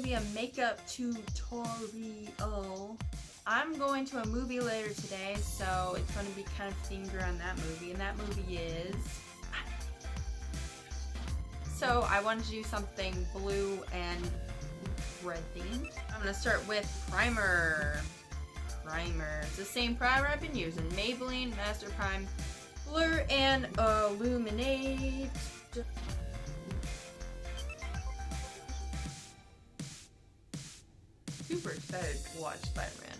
be a makeup tutorial. I'm going to a movie later today, so it's going to be kind of themed around that movie, and that movie is... So I wanted to do something blue and red themed. I'm going to start with primer. It's the same primer I've been using. Maybelline Master Prime Blur and Illuminate. Super excited to watch Spider-Man.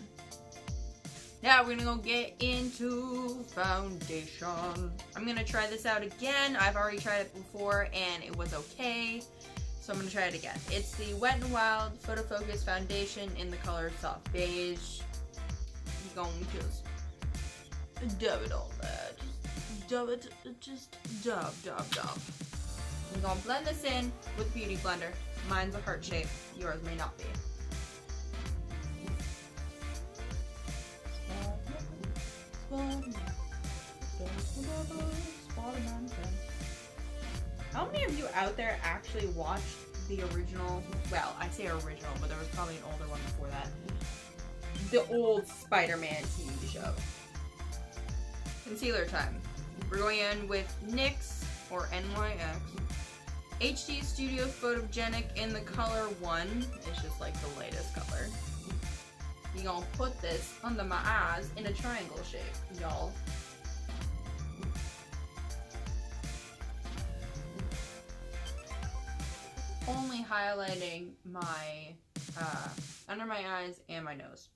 Now we're gonna go get into foundation. I'm gonna try this out again. I've already tried it before and it was okay. So I'm gonna try it again. It's the Wet n Wild Photo Focus Foundation in the color Soft Beige. You're gonna just dub it all there. Just dub it. Just dub. I'm gonna blend this in with Beauty Blender. Mine's a heart shape. Yours may not be. How many of you out there actually watched the original, well, I say original, but there was probably an older one before that, the old Spider-Man TV show? Concealer time. We're going in with NYX, or NYX, HD Studio Photogenic in the color 1. It's just like the latest color. You're gonna put this under my eyes in a triangle shape, y'all. Only highlighting my, under my eyes and my nose.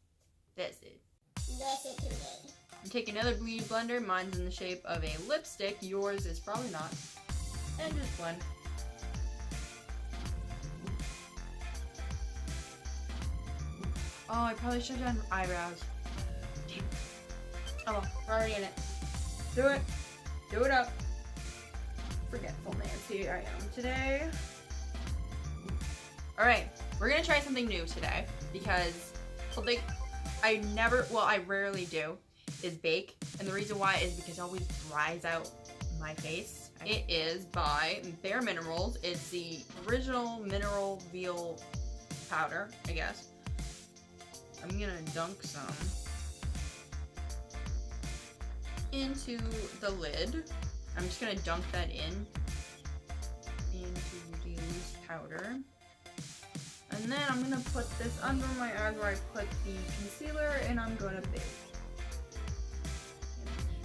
That's it. That's it today. I'm taking another Beauty Blender. Mine's in the shape of a lipstick. Yours is probably not. And just blend. Oh, I probably should have done eyebrows. Damn. Oh well, we're already in it. Do it. Do it up. Forgetful Nancy I am today. Alright, we're gonna try something new today because something I rarely do is bake. And the reason why is because it always dries out my face. It is by Bare Minerals. It's the original mineral veal powder, I guess. I'm gonna dunk some into the lid. I'm just gonna dunk that into the loose powder. And then I'm gonna put this under my eyes where I put the concealer, and I'm gonna bake.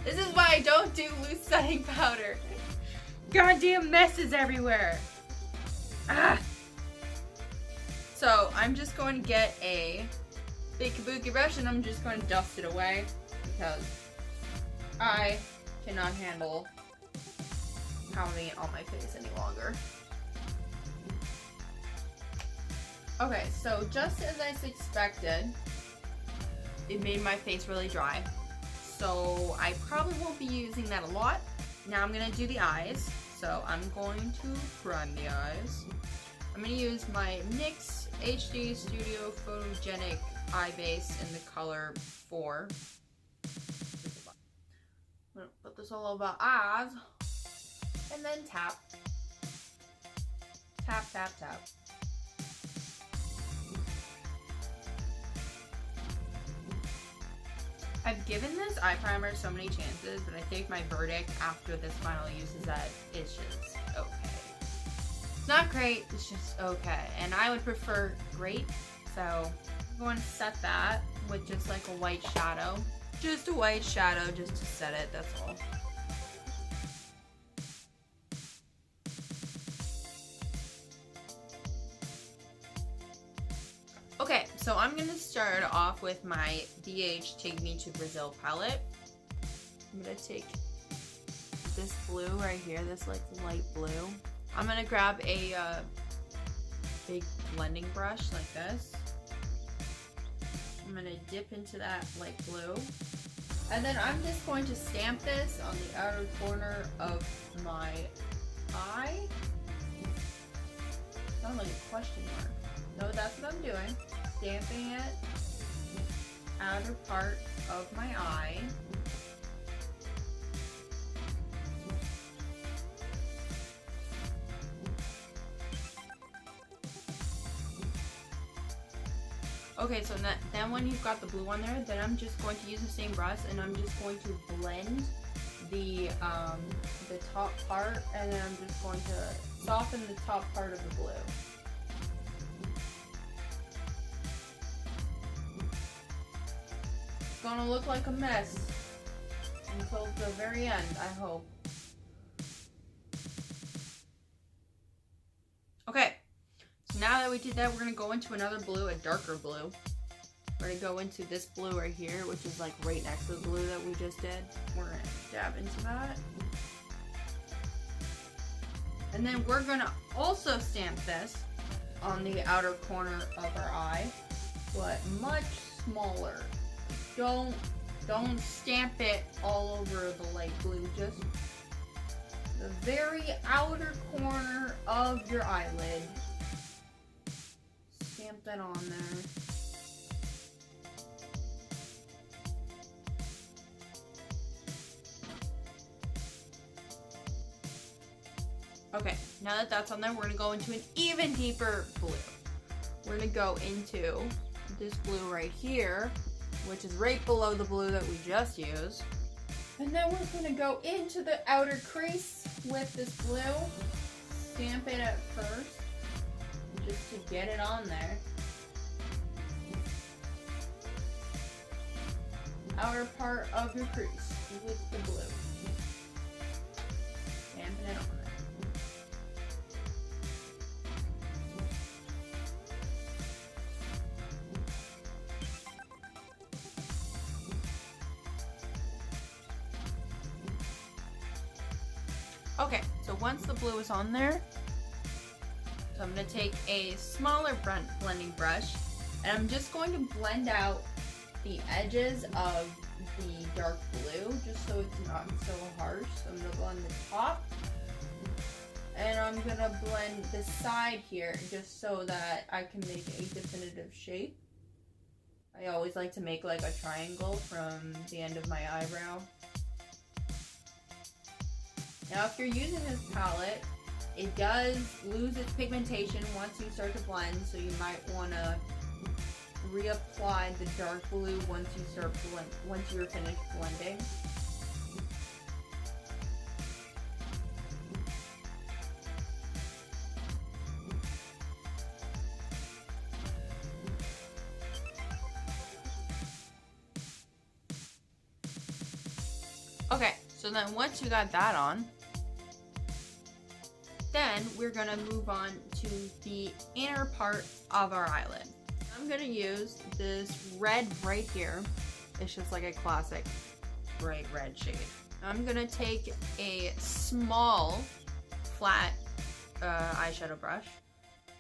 This is why I don't do loose setting powder. Goddamn messes everywhere. Ah! So I'm just going to get a big kabuki brush and I'm just going to dust it away because I cannot handle having it on my face any longer. Okay, so just as I suspected, it made my face really dry. So I probably won't be using that a lot. Now I'm going to do the eyes. So I'm going to prime the eyes. I'm going to use my NYX HD Studio Photogenic eye base in the color 4. I'm going to put this all over eyes. And then tap. Tap, tap, tap. I've given this eye primer so many chances, but I think my verdict after this final use is that it's just okay. It's not great, it's just okay. And I would prefer great, so I'm going to set that with just like a white shadow. Just a white shadow just to set it, that's all. Okay, so I'm going to start off with my BH Take Me to Brazil palette. I'm going to take this blue right here, this like light blue. I'm going to grab a big blending brush like this. I'm going to dip into that light blue. And then I'm just going to stamp this on the outer corner of my eye. Sounds like a question mark. No, that's what I'm doing. Stamping it, outer part of my eye. Okay, so then when you've got the blue on there, then I'm just going to use the same brush and I'm just going to blend the top part, and then I'm just going to soften the top part of the blue. It's gonna look like a mess until the very end, I hope. Okay, so now that we did that, we're gonna go into another blue, a darker blue. We're gonna go into this blue right here, which is like right next to the blue that we just did. We're gonna dab into that. And then we're gonna also stamp this on the outer corner of our eye, but much smaller. Don't stamp it all over the light blue, just the very outer corner of your eyelid. Stamp that on there. Okay, now that that's on there, we're gonna go into an even deeper blue. We're gonna go into this blue right here, which is right below the blue that we just used. And then we're gonna go into the outer crease with this blue. Stamp it at first, just to get it on there. Outer part of your crease with the blue. Stamping it on there. Okay, so once the blue is on there, so I'm going to take a smaller blending brush, and I'm just going to blend out the edges of the dark blue, just so it's not so harsh. So I'm going to blend the top, and I'm going to blend the side here, just so that I can make a definitive shape. I always like to make like a triangle from the end of my eyebrow. Now, if you're using this palette, it does lose its pigmentation once you start to blend, so you might want to reapply the dark blue once you're finished blending. Okay, so then once you got that on, then we're gonna move on to the inner part of our eyelid. I'm gonna use this red right here. It's just like a classic bright red shade. I'm gonna take a small flat eyeshadow brush,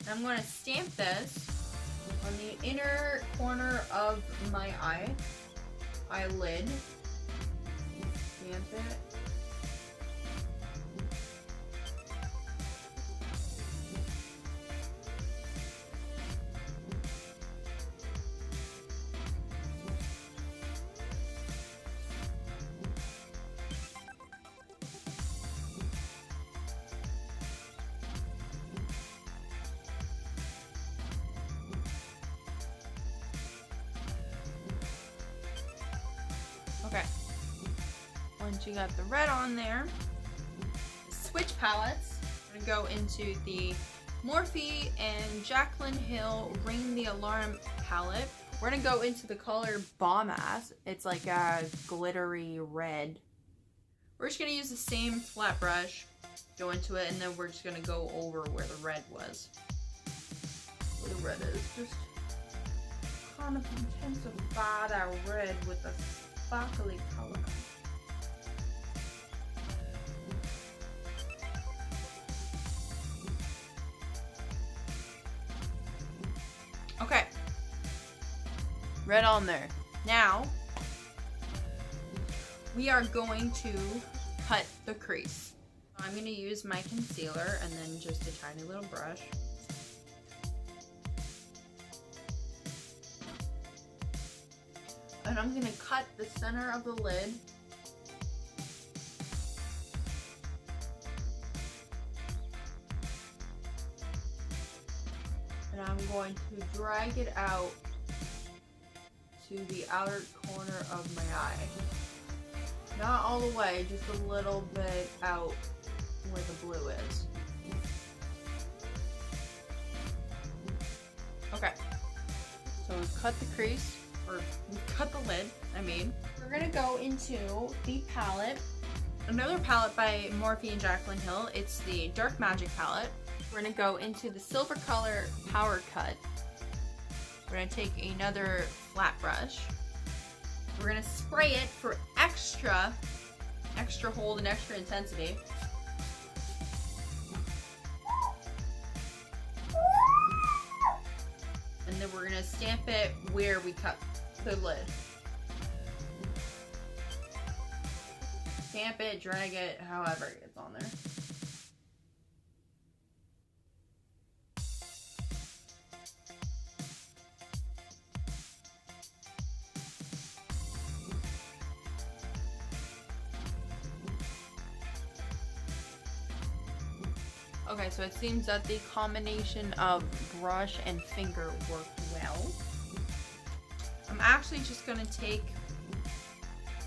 and I'm gonna stamp this on the inner corner of my eyelid. Stamp it. Okay. Once you got the red on there, switch palettes. I'm gonna go into the Morphe and Jaclyn Hill Ring the Alarm palette. We're gonna go into the color Bomb Ass. It's like a glittery red. We're just gonna use the same flat brush, go into it, and then we're just gonna go over where the red was. Where the red is, just kind of intensify that red with a sparkly color. Okay, red on there. Now, we are going to cut the crease. I'm going to use my concealer and then just a tiny little brush. And I'm going to cut the center of the lid. And I'm going to drag it out to the outer corner of my eye. Not all the way, just a little bit out where the blue is. Okay, so we've cut the crease, or we've cut the lid, I mean. We're gonna go into the palette. Another palette by Morphe and Jaclyn Hill. It's the Dark Magic palette. We're gonna go into the silver color Power Cut. We're gonna take another flat brush. We're gonna spray it for extra hold and extra intensity. And then we're gonna stamp it where we cut the lid. Stamp it, drag it, however it gets on there. Okay, so it seems that the combination of brush and finger worked well. I'm actually just gonna take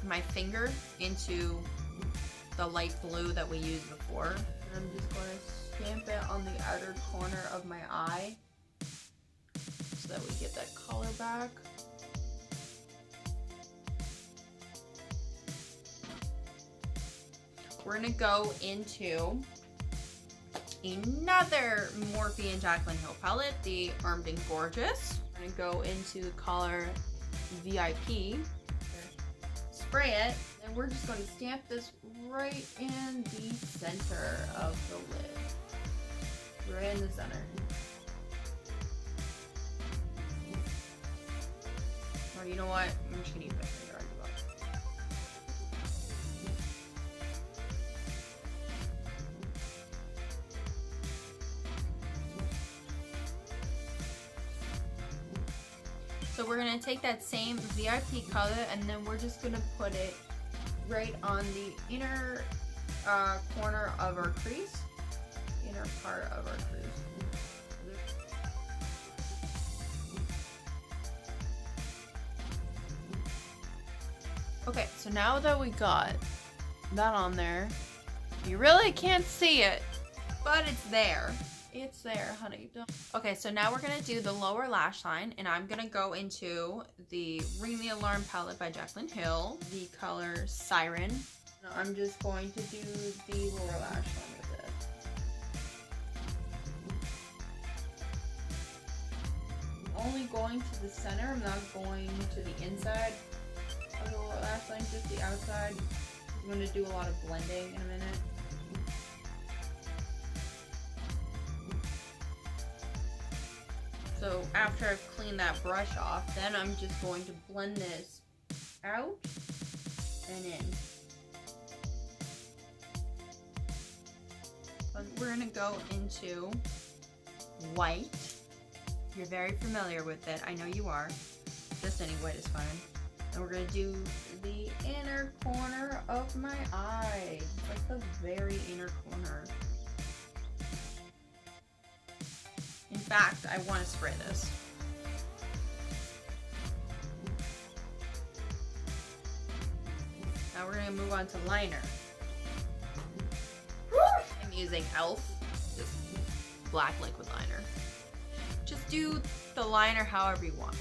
my finger into the light blue that we used before. And I'm just gonna stamp it on the outer corner of my eye so that we get that color back. We're gonna go into another Morphe and Jaclyn Hill palette, the Armed and Gorgeous. We're gonna go into the color VIP, spray it, and we're just going to stamp this right in the center of the lid. Right in the center. Or you know what? I'm just gonna use my finger. So we're gonna take that same VIP color and then we're just gonna put it right on the inner corner of our crease. Inner part of our crease. Okay, so now that we got that on there, you really can't see it, but it's there. It's there, honey. Okay, so now we're gonna do the lower lash line, and I'm gonna go into the Ring the Alarm palette by Jaclyn Hill, the color Siren. Now I'm just going to do the lower lash line with this. I'm only going to the center. I'm not going to the inside of the lower lash line, just the outside. I'm gonna do a lot of blending in a minute. So after I've cleaned that brush off, then I'm just going to blend this out and in. We're gonna go into white. You're very familiar with it. I know you are. Just any white is fine. And we're gonna do the inner corner of my eye. Like the very inner corner. In fact, I want to spray this. Now we're going to move on to liner. I'm using e.l.f. Just black liquid liner. Just do the liner however you want.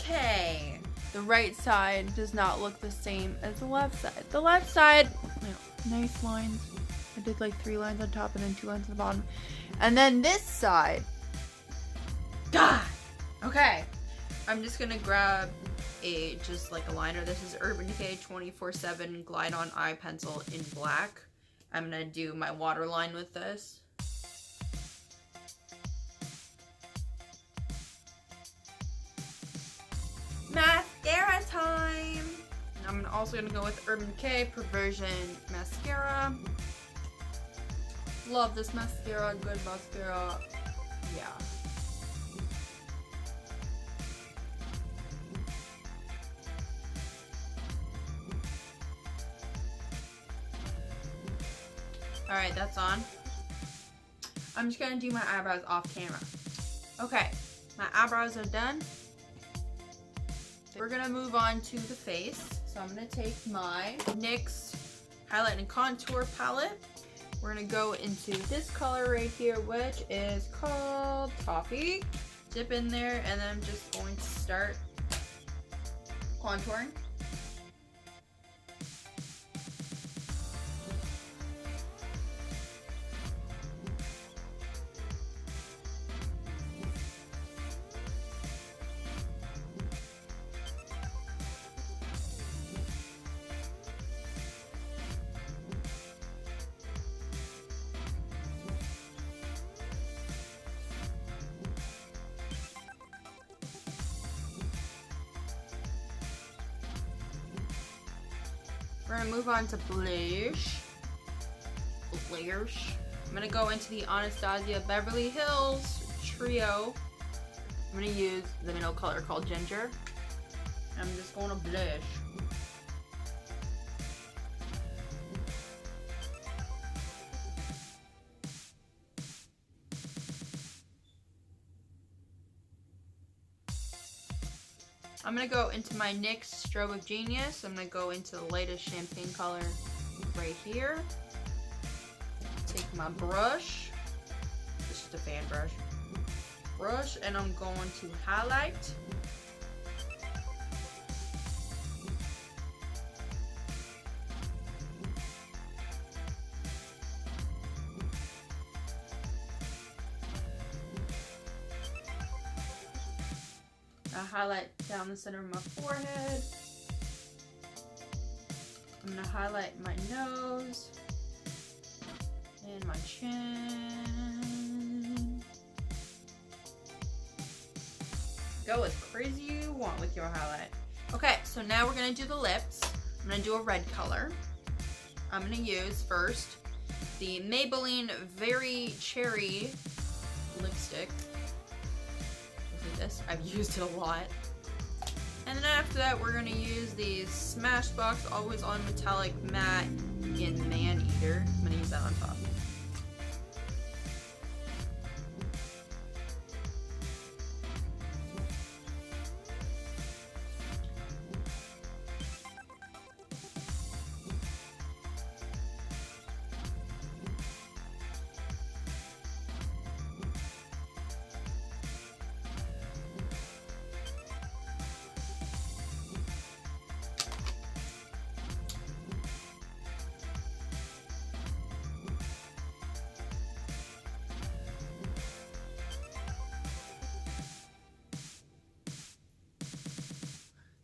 Okay, the right side does not look the same as the left side. The left side, you know, nice lines. I did like 3 lines on top and then 2 lines on the bottom. And then this side, God! Okay, I'm just gonna grab just like a liner. This is Urban Decay 24/7 Glide On Eye Pencil in black. I'm gonna do my waterline with this. Mascara time! I'm also gonna go with Urban Decay Perversion Mascara. Love this mascara, good mascara. Yeah. Alright, that's on. I'm just gonna do my eyebrows off camera. Okay, my eyebrows are done. We're gonna move on to the face. So I'm gonna take my NYX highlight and contour palette. We're gonna go into this color right here, which is called Toffee. Dip in there, and then I'm just going to start contouring. We're gonna move on to blush. I'm gonna go into the Anastasia Beverly Hills Trio. I'm gonna use the middle color called Ginger. I'm just gonna blush. I'm gonna go into my NYX Strobe of Genius. I'm gonna go into the latest champagne color right here. Take my brush. This is a fan brush. And I'm going to highlight. I highlight down the center of my forehead. I'm gonna highlight my nose and my chin. Go as crazy you want with your highlight. Okay, so now we're gonna do the lips. I'm gonna do a red color. I'm gonna use first the Maybelline Very Cherry lipstick. This. I've used it a lot. And then after that, we're gonna use the Smashbox Always On Metallic Matte in Maneater. I'm gonna use that on top.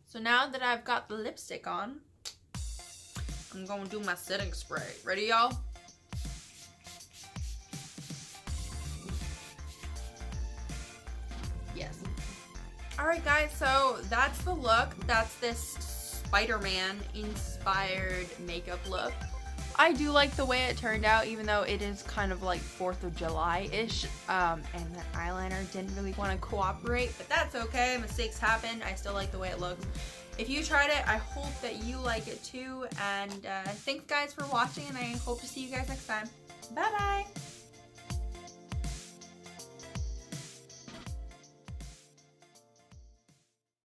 So now that I've got the lipstick on, I'm going to do my setting spray. Ready, y'all? Yes. Alright guys, so that's the look. That's this Spider-Man inspired makeup look. I do like the way it turned out, even though it is kind of like 4th of July-ish, and that eyeliner didn't really want to cooperate, but that's okay. Mistakes happen. I still like the way it looks. If you tried it, I hope that you like it too, and thanks guys for watching, and I hope to see you guys next time. Bye bye!